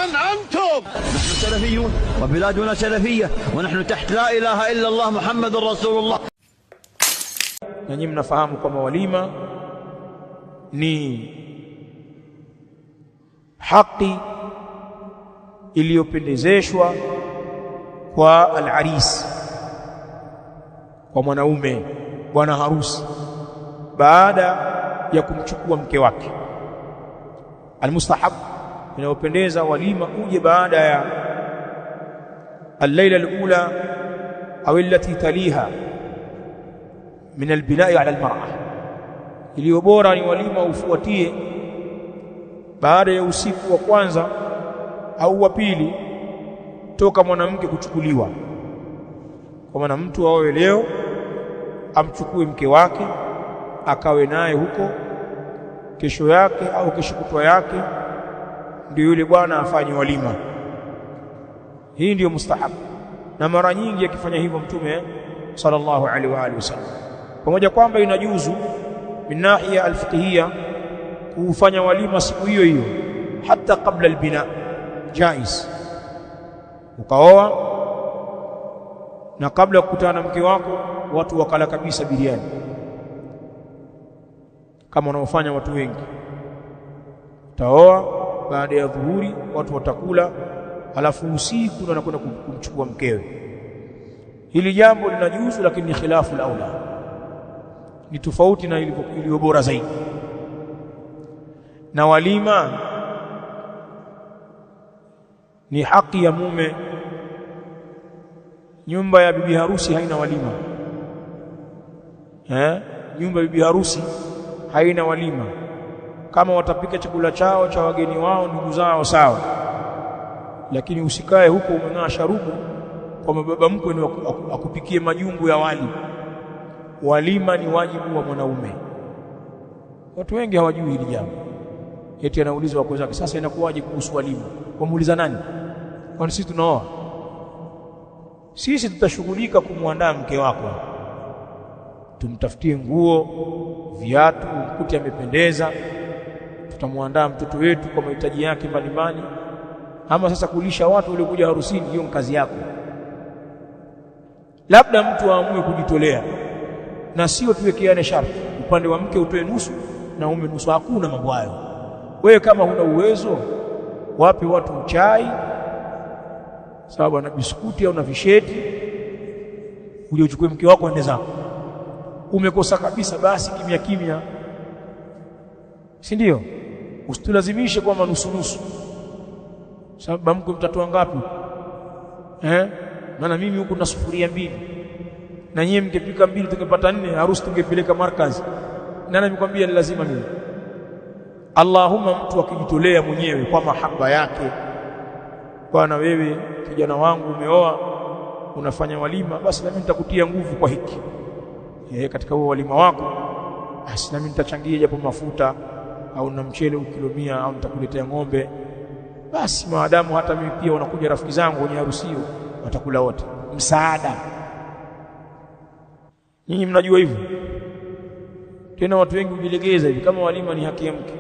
من أنتم؟ نحن سلفيون وبلادنا سلفية ونحن تحت لا إله إلا الله محمد رسول الله. Na nyinyi mnafahamu kwamba walima ni haki iliyopendezeshwa kwa al-aris, kwa mwanaume bwana harusi, baada ya kumchukua mke wake. Al-mustahab, inayopendeza walima uje baada ya al-laila al-ula au allati taliha min al-bina'i ala al-mar'a. Iliyo bora ni walima ufuatie baada ya usiku wa kwanza au wa pili toka mwanamke kuchukuliwa. Kwa maana mtu awe leo amchukue mke wake akawe naye huko, kesho yake au kesho kutwa yake ndio yule bwana afanye walima. Hii ndiyo mustahab, na mara nyingi akifanya hivyo Mtume sallallahu alaihi wa alihi wasallam. Pamoja kwamba inajuzu min nahiya alfiqhiyya kufanya walima siku hiyo hiyo hata kabla albina, jaiz. Ukaoa na kabla ya kukutana na mke wako watu wakala kabisa biriani, kama wanaofanya watu wengi. Utaoa baada ya dhuhuri, watu watakula, alafu usiku ndio anakwenda kumchukua mkewe. Hili jambo linajuzu, lakini ni khilafu al-aula, ni tofauti na ilivyo bora zaidi. Na walima ni haki ya mume. Nyumba ya bibi harusi haina walima. Nyumba ya bibi harusi haina walima. Kama watapika chakula chao cha wageni wao, ndugu zao, sawa, lakini usikae huko umeng'aa sharubu kwa baba mkwe ni akupikie majungu ya wali. Walima ni wajibu wa mwanaume. Watu wengi hawajui hili jambo. Eti anauliza wako zake, sasa inakuwaje kuhusu walima? Wamuuliza nani? Kwani sisi tunaoa? Sisi tutashughulika kumwandaa mke wako, tumtafutie nguo, viatu, mkuti amependeza, tutamwandaa mtoto wetu kwa mahitaji yake mbalimbali. Ama sasa kulisha watu waliokuja harusini, hiyo kazi yako. Labda mtu aamue kujitolea, na sio tuwekeane sharti upande wa mke utoe nusu na ume nusu. Hakuna mambo hayo. Wewe kama huna uwezo, wape watu chai, sawa, na biskuti au na visheti, uje uchukue mke wako ende zako. Umekosa kabisa, basi kimya kimya, si ndio? Usitulazimishe kwa nusu. Sababu mko mtatoa ngapi? Maana mimi huko na sufuria 2 na nyinyi mngepika 2 tungepata 4, harusi tungepeleka markazi. Nani amekwambia ni lazima mimi? Allahumma, mtu akijitolea mwenyewe kwa mahaba yake, bwana wewe kijana wangu umeoa, unafanya walima, basi na mimi nitakutia nguvu kwa hiki. Katika huo walima wako, basi na mimi nitachangia japo mafuta au na mchele kilo 100 au nitakuletea ng'ombe. Basi maadamu hata mimi pia wanakuja rafiki zangu wenye harusi hiyo, watakula wote. Msaada. Nyinyi mnajua hivyo. Tena watu wengi hujilegeza hivi kama walima ni haki ya mke.